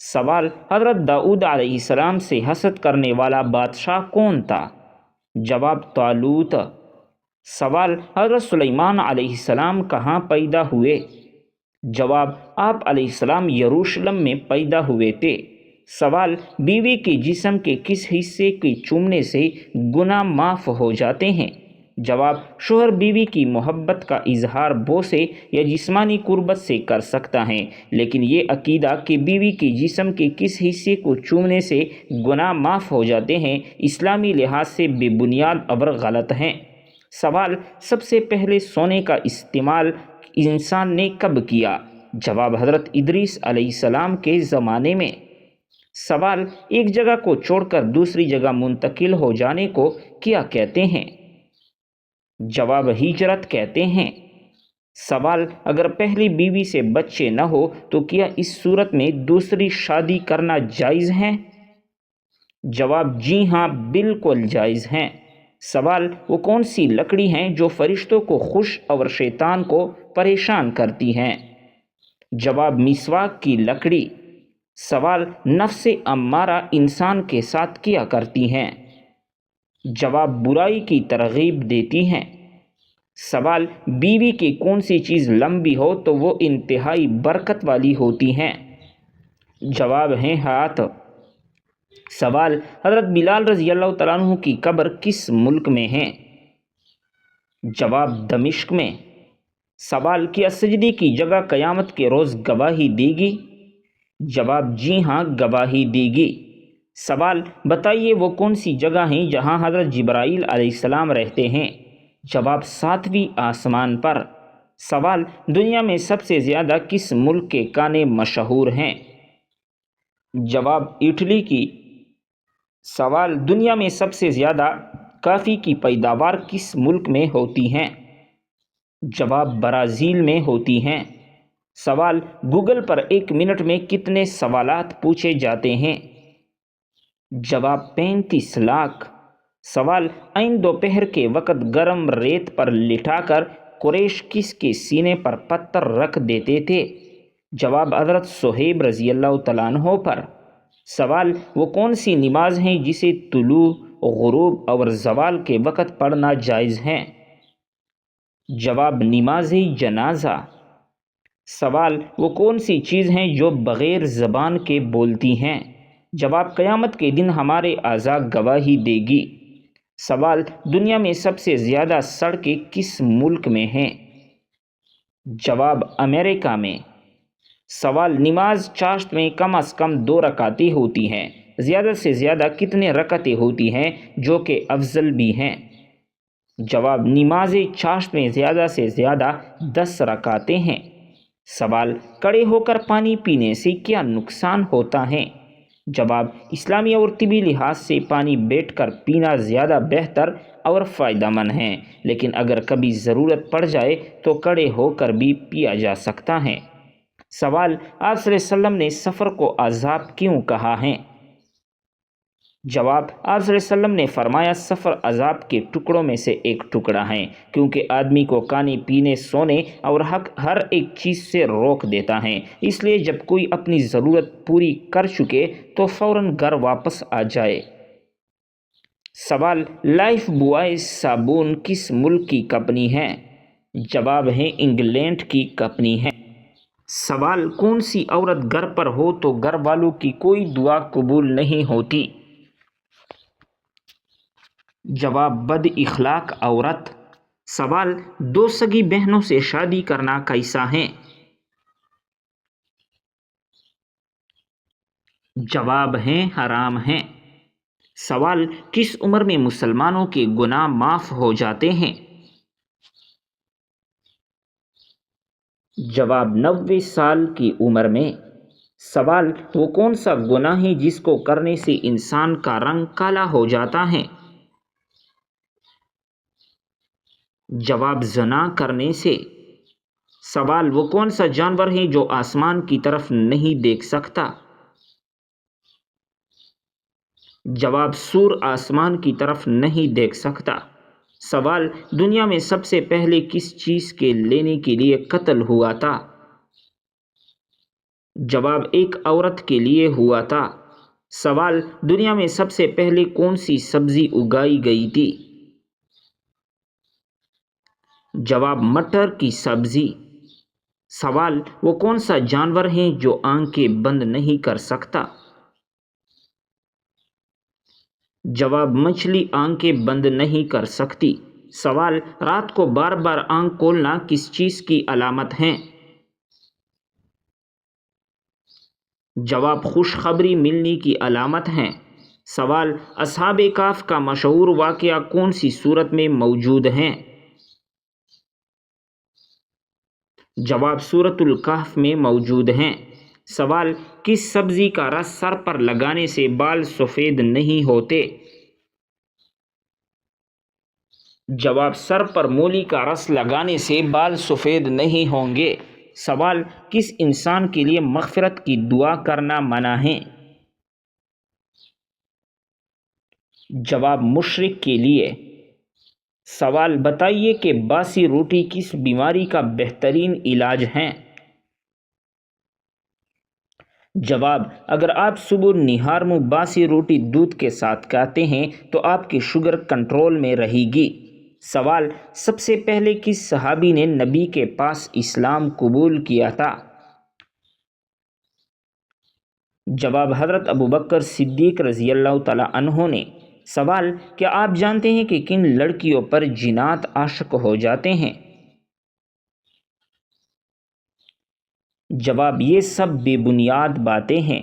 سوال: حضرت داؤد علیہ السلام سے حسد کرنے والا بادشاہ کون تھا؟ جواب: طالوت۔ سوال: حضرت سلیمان علیہ السلام کہاں پیدا ہوئے؟ جواب: آپ علیہ السلام یروشلم میں پیدا ہوئے تھے۔ سوال: بیوی کے جسم کے کس حصے کے چومنے سے گناہ معاف ہو جاتے ہیں؟ جواب: شوہر بیوی کی محبت کا اظہار بوسے یا جسمانی قربت سے کر سکتا ہے، لیکن یہ عقیدہ کہ بیوی کے جسم کے کس حصے کو چومنے سے گناہ معاف ہو جاتے ہیں اسلامی لحاظ سے بے بنیاد اور غلط ہیں۔ سوال: سب سے پہلے سونے کا استعمال انسان نے کب کیا؟ جواب: حضرت ادریس علیہ السلام کے زمانے میں۔ سوال: ایک جگہ کو چھوڑ کر دوسری جگہ منتقل ہو جانے کو کیا کہتے ہیں؟ جواب: ہجرت کہتے ہیں۔ سوال: اگر پہلی بیوی سے بچے نہ ہو تو کیا اس صورت میں دوسری شادی کرنا جائز ہے؟ جواب: جی ہاں، بالکل جائز ہے۔ سوال: وہ کون سی لکڑی ہیں جو فرشتوں کو خوش اور شیطان کو پریشان کرتی ہیں؟ جواب: مسواک کی لکڑی۔ سوال: نفس امارہ انسان کے ساتھ کیا کرتی ہیں؟ جواب: برائی کی ترغیب دیتی ہیں۔ سوال: بیوی کی کون سی چیز لمبی ہو تو وہ انتہائی برکت والی ہوتی ہیں؟ جواب ہے ہاتھ۔ سوال: حضرت بلال رضی اللہ تعالیٰ عنہ کی قبر کس ملک میں ہے؟ جواب: دمشق میں۔ سوال: کیا سجدے کی جگہ قیامت کے روز گواہی دے گی؟ جواب: جی ہاں، گواہی دے گی۔ سوال: بتائیے وہ کون سی جگہ ہیں جہاں حضرت جبرائیل علیہ السلام رہتے ہیں؟ جواب: 7ویں آسمان پر۔ سوال: دنیا میں سب سے زیادہ کس ملک کے کھانے مشہور ہیں؟ جواب: اٹلی کی۔ سوال: دنیا میں سب سے زیادہ کافی کی پیداوار کس ملک میں ہوتی ہیں؟ جواب: برازیل میں ہوتی ہیں۔ سوال: گوگل پر ایک منٹ میں کتنے سوالات پوچھے جاتے ہیں؟ جواب: 35 لاکھ۔ سوال: عین دوپہر کے وقت گرم ریت پر لٹا کر قریش کس کے سینے پر پتھر رکھ دیتے تھے؟ جواب: حضرت صہیب رضی اللہ تعالیٰ عنہ پر۔ سوال: وہ کون سی نماز ہیں جسے طلوع، غروب اور زوال کے وقت پڑھنا جائز ہے؟ جواب: نماز جنازہ۔ سوال: وہ کون سی چیز ہیں جو بغیر زبان کے بولتی ہیں؟ جواب: قیامت کے دن ہمارے اعضاء گواہی دے گی۔ سوال: دنیا میں سب سے زیادہ سڑکیں کس ملک میں ہیں؟ جواب: امریکہ میں۔ سوال: نماز چاشت میں کم از کم 2 رکعتیں ہوتی ہیں، زیادہ سے زیادہ کتنے رکعتیں ہوتی ہیں جو کہ افضل بھی ہیں؟ جواب: نماز چاشت میں زیادہ سے زیادہ 10 رکعتیں ہیں۔ سوال: کھڑے ہو کر پانی پینے سے کیا نقصان ہوتا ہے؟ جواب: اسلامی اور طبی لحاظ سے پانی بیٹھ کر پینا زیادہ بہتر اور فائدہ مند ہے، لیکن اگر کبھی ضرورت پڑ جائے تو کھڑے ہو کر بھی پیا جا سکتا ہے۔ سوال: آپ صلی اللہ علیہ وسلم نے سفر کو عذاب کیوں کہا ہے؟ جواب: آپ صلی اللہ علیہ وسلم نے فرمایا سفر عذاب کے ٹکڑوں میں سے ایک ٹکڑا ہے، کیونکہ آدمی کو کھانے پینے، سونے اور ہر ایک چیز سے روک دیتا ہے، اس لیے جب کوئی اپنی ضرورت پوری کر چکے تو فوراً گھر واپس آ جائے۔ سوال: لائف بوائے صابن کس ملک کی کمپنی ہے؟ جواب ہے انگلینڈ کی کمپنی ہے۔ سوال: کون سی عورت گھر پر ہو تو گھر والوں کی کوئی دعا قبول نہیں ہوتی؟ جواب: بد اخلاق عورت۔ سوال: 2 سگی بہنوں سے شادی کرنا کیسا ہے؟ جواب ہے حرام ہے۔ سوال: کس عمر میں مسلمانوں کے گناہ معاف ہو جاتے ہیں؟ جواب: 90 سال کی عمر میں۔ سوال: وہ کون سا گناہ ہے جس کو کرنے سے انسان کا رنگ کالا ہو جاتا ہے؟ جواب: زنا کرنے سے۔ سوال: وہ کون سا جانور ہے جو آسمان کی طرف نہیں دیکھ سکتا؟ جواب: سور آسمان کی طرف نہیں دیکھ سکتا۔ سوال: دنیا میں سب سے پہلے کس چیز کے لینے کے لیے قتل ہوا تھا؟ جواب ایک عورت کے لیے ہوا تھا۔ سوال دنیا میں سب سے پہلے کون سی سبزی اگائی گئی تھی؟ جواب مٹر کی سبزی۔ سوال وہ کون سا جانور ہے جو آنکھیں بند نہیں کر سکتا؟ جواب مچھلی آنکھیں بند نہیں کر سکتی۔ سوال رات کو بار بار آنکھ کھولنا کس چیز کی علامت ہے؟ جواب خوشخبری ملنے کی علامت ہے۔ سوال اصحاب کہف کا مشہور واقعہ کون سی سورت میں موجود ہے؟ جواب سورۃ الکہف میں موجود ہیں۔ سوال کس سبزی کا رس سر پر لگانے سے بال سفید نہیں ہوتے؟ جواب سر پر مولی کا رس لگانے سے بال سفید نہیں ہوں گے۔ سوال کس انسان کے لیے مغفرت کی دعا کرنا منع ہے؟ جواب مشرک کے لیے۔ سوال بتائیے کہ باسی روٹی کس بیماری کا بہترین علاج ہے؟ جواب اگر آپ صبح نہار میں باسی روٹی دودھ کے ساتھ کھاتے ہیں تو آپ کی شوگر کنٹرول میں رہے گی۔ سوال سب سے پہلے کس صحابی نے نبی کے پاس اسلام قبول کیا تھا؟ جواب حضرت ابوبکر صدیق رضی اللہ تعالی عنہ نے۔ سوال کیا آپ جانتے ہیں کہ کن لڑکیوں پر جنات عاشق ہو جاتے ہیں؟ جواب یہ سب بے بنیاد باتیں ہیں۔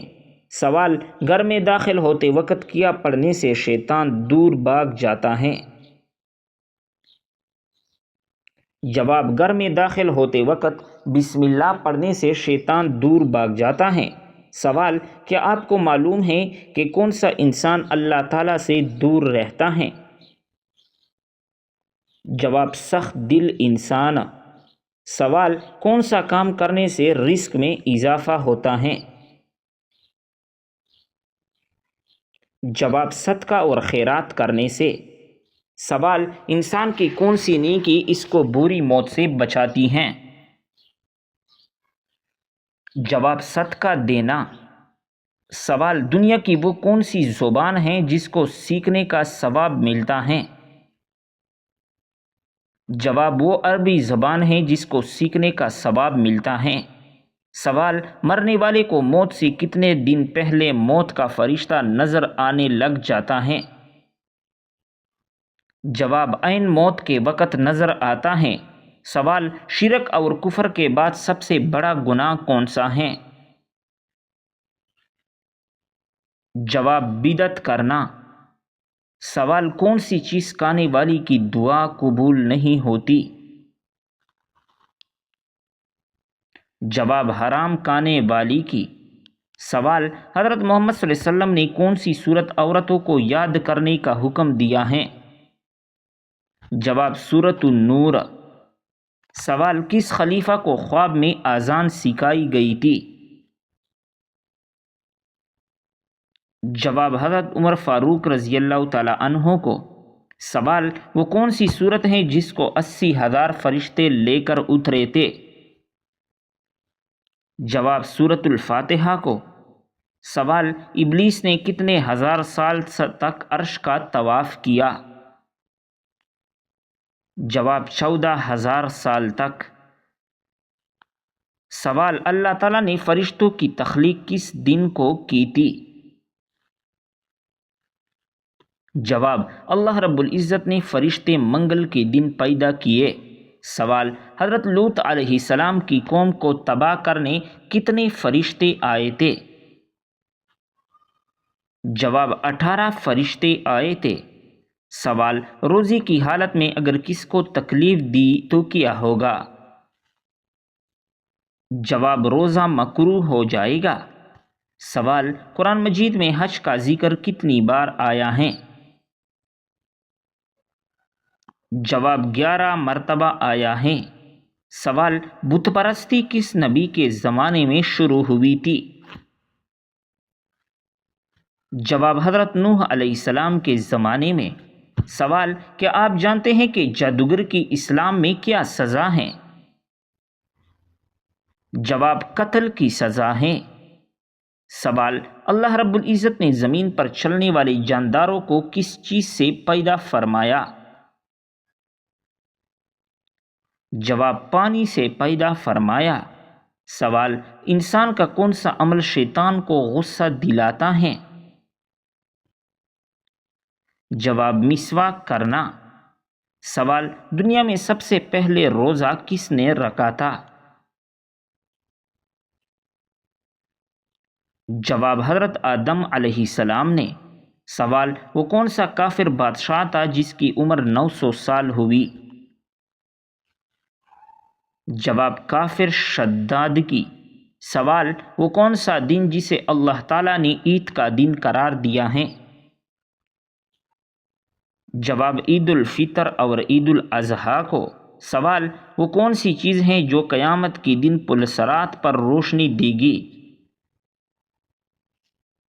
سوال گھر میں داخل ہوتے وقت کیا پڑھنے سے شیطان دور بھاگ جاتا ہے؟ جواب گھر میں داخل ہوتے وقت بسم اللہ پڑھنے سے شیطان دور بھاگ جاتا ہے۔ سوال کیا آپ کو معلوم ہے کہ کون سا انسان اللہ تعالیٰ سے دور رہتا ہے؟ جواب سخت دل انسان۔ سوال کون سا کام کرنے سے رزق میں اضافہ ہوتا ہے؟ جواب صدقہ اور خیرات کرنے سے۔ سوال انسان کی کون سی نیکی اس کو بری موت سے بچاتی ہیں؟ جواب صدقہ دینا۔ سوال دنیا کی وہ کون سی زبان ہے جس کو سیکھنے کا ثواب ملتا ہے؟ جواب وہ عربی زبان ہے جس کو سیکھنے کا ثواب ملتا ہے۔ سوال مرنے والے کو موت سے کتنے دن پہلے موت کا فرشتہ نظر آنے لگ جاتا ہے؟ جواب عین موت کے وقت نظر آتا ہے۔ سوال شرک اور کفر کے بعد سب سے بڑا گناہ کون سا ہے؟ جواب بدعت کرنا۔ سوال کون سی چیز کھانے والی کی دعا قبول نہیں ہوتی؟ جواب حرام کھانے والی کی۔ سوال حضرت محمد صلی اللہ علیہ وسلم نے کون سی سورت عورتوں کو یاد کرنے کا حکم دیا ہے؟ جواب سورۃ النور۔ سوال کس خلیفہ کو خواب میں اذان سکھائی گئی تھی؟ جواب حضرت عمر فاروق رضی اللہ تعالی عنہ کو۔ سوال وہ کون سی سورت ہے جس کو 80,000 فرشتے لے کر اترے تھے؟ جواب سورۃ الفاتحہ کو۔ سوال ابلیس نے کتنے ہزار سال تک عرش کا طواف کیا؟ جواب 14,000 سال تک۔ سوال اللہ تعالیٰ نے فرشتوں کی تخلیق کس دن کو کی تھی؟ جواب اللہ رب العزت نے فرشتے منگل کے دن پیدا کیے۔ سوال حضرت لوط علیہ السلام کی قوم کو تباہ کرنے کتنے فرشتے آئے تھے؟ جواب 18 فرشتے آئے تھے۔ سوال روزی کی حالت میں اگر کس کو تکلیف دی تو کیا ہوگا؟ جواب روزہ مکروہ ہو جائے گا۔ سوال قرآن مجید میں حج کا ذکر کتنی بار آیا ہے؟ جواب 11 مرتبہ آیا ہے۔ سوال بت پرستی کس نبی کے زمانے میں شروع ہوئی تھی؟ جواب حضرت نوح علیہ السلام کے زمانے میں۔ سوال کیا آپ جانتے ہیں کہ جادوگر کی اسلام میں کیا سزا ہے؟ جواب قتل کی سزا ہے۔ سوال، اللہ رب العزت نے زمین پر چلنے والے جانداروں کو کس چیز سے پیدا فرمایا؟ جواب، پانی سے پیدا فرمایا۔ سوال، انسان کا کون سا عمل شیطان کو غصہ دلاتا ہے؟ جواب، مسواک کرنا۔ سوال، دنیا میں سب سے پہلے روزہ کس نے رکھا تھا؟ جواب، حضرت آدم علیہ السلام نے۔ سوال، وہ کون سا کافر بادشاہ تھا جس کی عمر 900 سال ہوئی؟ جواب، کافر شداد کی۔ سوال، وہ کون سا دن جسے اللہ تعالیٰ نے عید کا دن قرار دیا ہے؟ جواب، عید الفطر اور عید الاضحیٰ کو۔ سوال، وہ کون سی چیز ہیں جو قیامت کے دن پلسرات پر روشنی دے گی؟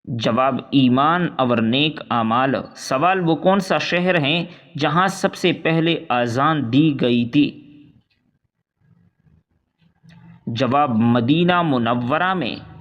جواب، ایمان اور نیک اعمال۔ سوال، وہ کون سا شہر ہے جہاں سب سے پہلے اذان دی گئی تھی؟ جواب، مدینہ منورہ میں۔